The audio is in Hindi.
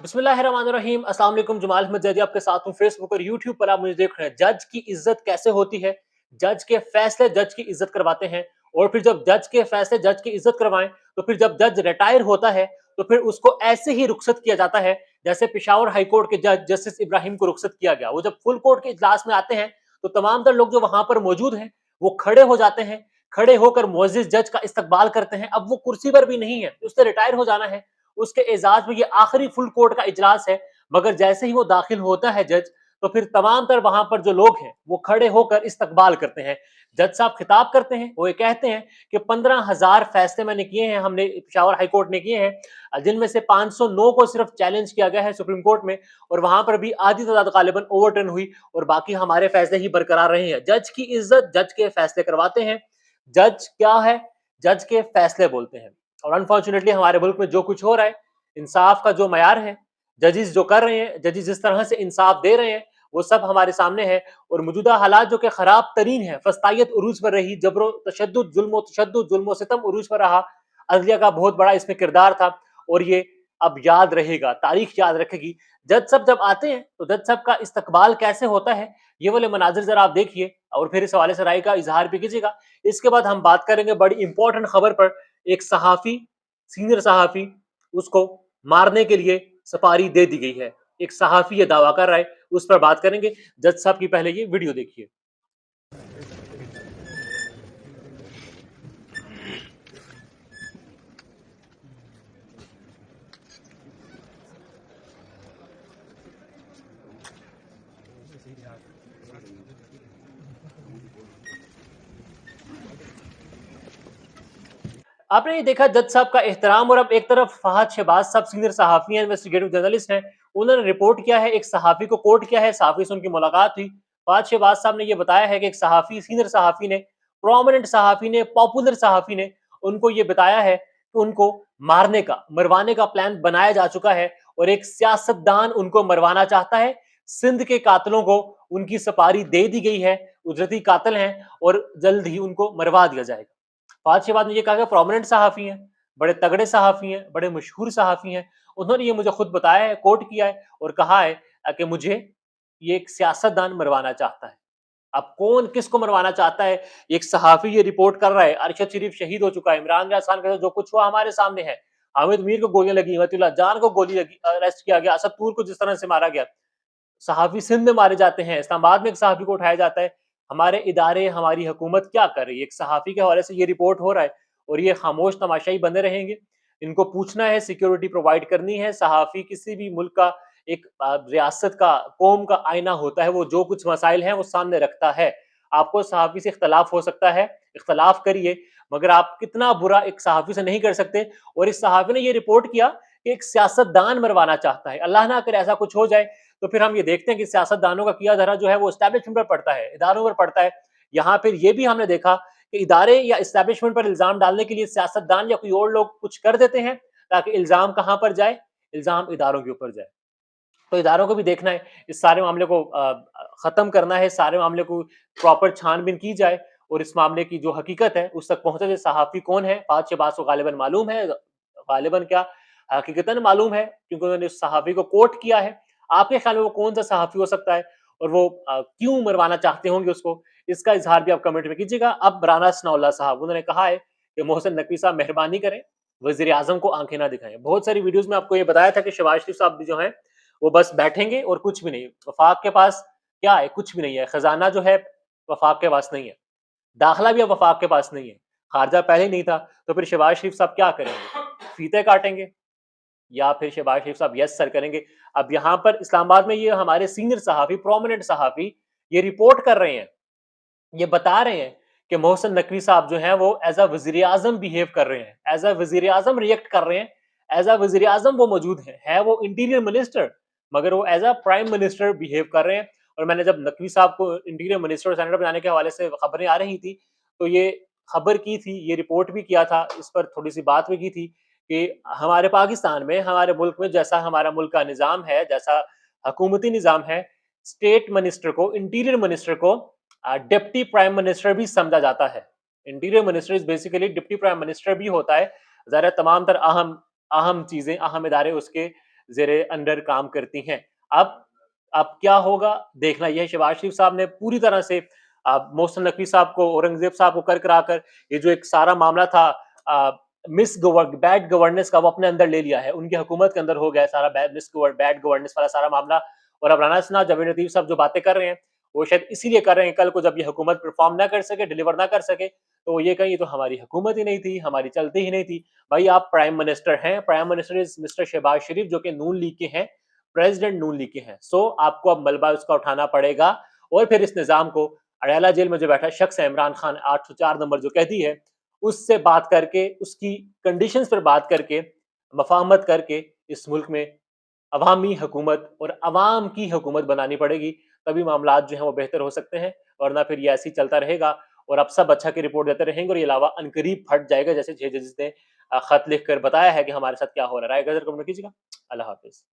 बिस्मिल्लाहिर्रहमानिर्रहीम। अस्सलाम वालेकुम। जमाल अहमद जैदी आपके साथ हूँ फेसबुक और यूट्यूब पर। आप मुझे देख रहे हैं। जज की इज्जत कैसे होती है? जज के फैसले जज की इज्जत करवाते हैं, और फिर जब जज के फैसले जज की इज्जत करवाएं तो फिर जब जज रिटायर होता है तो फिर उसको ऐसे ही रुखसत किया जाता है जैसे पेशावर हाई कोर्ट के जज जस्टिस इब्राहिम को रुखसत किया गया। वो जब फुल कोर्ट के इजलास में आते हैं तो तमाम तर लोग जो वहां पर मौजूद हैं वो खड़े हो जाते हैं, खड़े होकर मुअज्जिज जज का इस्तकबाल करते हैं। अब वो कुर्सी पर भी नहीं है, उससे रिटायर हो जाना है, उसके एजाज में ये आखिरी फुल कोर्ट का इजलास है। मगर जैसे ही वो दाखिल होता है जज, तो फिर तमाम तर वहां पर जो लोग हैं वो खड़े होकर इस्तकबाल करते हैं। जज साहब खिताब करते हैं, वो ये कहते हैं कि 15,000 फैसले मैंने किए हैं, हमने पेशावर हाई कोर्ट ने किए हैं, जिनमें से 509 को सिर्फ चैलेंज किया गया है सुप्रीम कोर्ट में, और वहां पर भी आधी तादाद गालिबन ओवरटर्न हुई और बाकी हमारे फैसले ही बरकरार रहे हैं। जज की इज्जत जज के फैसले करवाते हैं। जज क्या है? जज के फैसले बोलते हैं। और अनफॉर्चुनेटली हमारे मुल्क में जो कुछ हो रहा है, इंसाफ का जो मयार है, जजिस जो कर रहे हैं, जजिस जिस तरह से इंसाफ दे रहे हैं, वो सब हमारे सामने है। और मौजूदा हालात जो कि खराब तरीन है, फस्तायत उरूज पर रही, जबरो तशद्दुद जुल्म सितम उरूज पर रहा, अदलिया का बहुत बड़ा इसमें किरदार था। और ये अब याद रहेगा, तारीख याद रखेगी। जज सब जब आते हैं तो जज सब का इस्तकबाल कैसे होता है, ये वाले मनाजिर जरा आप देखिए और फिर इस हवाले से राय का इजहार भी कीजिएगा। इसके बाद हम बात करेंगे बड़ी इंपॉर्टेंट खबर पर। एक सहाफी, सीनियर सहाफी, उसको मारने के लिए सफारी दे दी गई है। एक सहाफी ये दावा कर रहा है, उस पर बात करेंगे। जज साहब की पहले ये वीडियो देखिए। आपने ये देखा जज साहब का एहतराम। और अब एक तरफ फहद शहबाज साहब सीनियर सहाफी हैं, इन्वेस्टिगेटिव जर्नलिस्ट हैं, उन्होंने रिपोर्ट किया है, एक सहाफी को कोर्ट किया है, सहाफी से उनकी मुलाकात हुई। फहद शहबाज साहब ने यह बताया है कि एक सहाफी, सीनियर सहाफी ने, प्रोमिनेंट सहाफी ने, पॉपुलर सहाफी ने उनको ये बताया है कि उनको मारने का, मरवाने का प्लान बनाया जा चुका है और एक सियासतदान उनको मरवाना चाहता है। सिंध के कातलों को उनकी सपारी दे दी गई है, उजरती कातिल हैं और जल्द ही उनको मरवा दिया जाएगा। पांच छह बात ने ये कहा कि प्रोमिनेंट सहाफी हैं, बड़े तगड़े सहाफी हैं, बड़े मशहूर सहाफी हैं, उन्होंने ये मुझे खुद बताया है, कोट किया है और कहा है कि मुझे ये एक सियासतदान मरवाना चाहता है। अब कौन किसको मरवाना चाहता है, एक सहाफी ये रिपोर्ट कर रहा है। अरशद शरीफ शहीद हो चुका है, इमरान खान के साथ जो कुछ हुआ हमारे सामने है, हामिद मीर को गोलियां लगी, वतीउल्लाह जान को गोली लगी, अरेस्ट किया गया, असद तूर को जिस तरह से मारा गया, सहाफ़ी सिंध में मारे जाते हैं, इस्लामाबाद में एक सहाफ़ी को उठाया जाता है। हमारे इदारे, हमारी हुकूमत क्या कर रही है? एक सहाफ़ी के हवाले से ये रिपोर्ट हो रहा है और ये खामोश तमाशाई बने रहेंगे। इनको पूछना है, सिक्योरिटी प्रोवाइड करनी है। सहाफ़ी किसी भी मुल्क का, एक रियासत का, कौम का आईना होता है, वो जो कुछ मसाइल हैं वो सामने रखता है। आपको सहाफ़ी से इख्तलाफ हो सकता है, इख्तलाफ करिए, मगर आप कितना बुरा एक सहाफ़ी से नहीं कर सकते। और इस सहाफ़ी ने ये रिपोर्ट किया कि एक सियासतदान मरवाना चाहता है। अल्लाह ना करे ऐसा कुछ हो जाए तो फिर हम ये देखते हैं कि सियासतदानों का किया धरा जो है वो एस्टैब्लिशमेंट पर पड़ता है, इदारों पर पड़ता है। यहाँ फिर ये भी हमने देखा कि इदारे या एस्टैब्लिशमेंट पर इल्जाम डालने के लिए सियासतदान या कोई और लोग कुछ कर देते हैं ताकि इल्जाम कहाँ पर जाए, इल्जाम इदारों के ऊपर जाए। तो इदारों को भी देखना है, इस सारे मामले को खत्म करना है, सारे मामले को प्रॉपर छानबीन की जाए और इस मामले की जो हकीकत है उस तक पहुंचे। सहाफी कौन है? फहद शहबाज को गालिबन मालूम है, गालिबन क्या हकीकतन मालूम है, क्योंकि उन्होंने उस सहाफी को कोट किया है। आपके ख्याल में वो कौन सा सहाफी हो सकता है और वो क्यों मरवाना चाहते होंगे उसको? इसका इजहार भी आप कमेंट में कीजिएगा। अब राना सनाउल्लाह साहब, उन्होंने कहा है कि मोहसिन नकवी साहब मेहरबानी करें, वजीर आजम को आंखें ना दिखाएं। बहुत सारी वीडियोज में आपको ये बताया था कि शहबाज शरीफ साहब भी जो है वो बस बैठेंगे और कुछ भी नहीं। वफाक के पास क्या है? कुछ भी नहीं है। खजाना जो है वफाक के पास नहीं है, दाखिला भी अब वफाक के पास नहीं है, खारजा पहले ही नहीं था, तो फिर शहबाज शरीफ साहब क्या करेंगे? फीते काटेंगे या फिर शहबाज शरीफ साहब यस सर करेंगे? अब यहाँ पर इस्लामाबाद में ये हमारे सीनियर सहाफी, प्रोमिनेंट सहाफी ये रिपोर्ट कर रहे हैं, ये बता रहे हैं कि मोहसिन नकवी साहब जो हैं वो एज अ वजीर आजम बिहेव कर रहे हैं, एज अ वजीर आजम रिएक्ट कर रहे हैं। एज अ वजीर आजम वो मौजूद है वो इंटीरियर मिनिस्टर, मगर वो as a prime minister behave कर रहे हैं। और मैंने जब नकवी साहब को इंटीरियर मिनिस्टर सेनेटर बनाने के हवाले से खबरें आ रही थी तो ये खबर की थी, ये रिपोर्ट भी किया था, इस पर थोड़ी सी बात भी की थी कि हमारे पाकिस्तान में, हमारे मुल्क में जैसा हमारा मुल्क का निज़ाम है, जैसा हुकूमती निज़ाम है, स्टेट मिनिस्टर को, इंटीरियर मिनिस्टर को डिप्टी प्राइम मिनिस्टर भी समझा जाता है। Interior minister is basically deputy prime minister भी होता है। ज़ाहिर है तमाम तर अहम अहम चीज़ें, अहम इदारे उसके ज़ेरे अंडर काम करती हैं। अब अब क्या होगा देखना ये है। शहबाज शरीफ साहब ने पूरी तरह से मोहसिन नकवी साहब को, औरंगज़ेब साहब को कर ये जो एक सारा मामला था बैड गवर्नेंस का वो अपने अंदर ले लिया है। उनकी हुकूमत के अंदर हो गया है सारा बैड गवर्नेंस वाला सारा मामला। और अब राना सिन्हा, जावेद लतीफ़ साहब जो बातें कर रहे हैं, वो शायद इसीलिए कर रहे हैं, कल को जब ये हुकूमत परफ़ॉर्म ना कर सके, डिलीवर ना कर सके, तो ये कहें ये तो हमारी हुकूमत ही नहीं थी, हमारी चलती ही नहीं थी। भाई आप प्राइम मिनिस्टर हैं, prime minister is mister Shahbaz Sharif जो कि नून लीग के हैं, प्रेज़िडेंट नून लीग के हैं। सो आपको अब मलबा उसका उठाना पड़ेगा और फिर इस निज़ाम को अडयाला जेल में जो बैठा शख्स है इमरान खान 804 नंबर जो कहती है, उससे बात करके, उसकी कंडीशंस पर बात करके, मफ़ाहमत करके इस मुल्क में अवामी हुकूमत और अवाम की हुकूमत बनानी पड़ेगी, तभी मामलात जो हैं वो बेहतर हो सकते हैं, वरना फिर ये ऐसे ही चलता रहेगा और अब सब अच्छा की रिपोर्ट देते रहेंगे और ये लावा अनकरीब फट जाएगा, जैसे 6 जजेस ने खत लिख कर बताया है कि हमारे साथ क्या हो रहा है। राय गज़र कमेंट कीजिएगा। अल्लाह हाफ़िज़।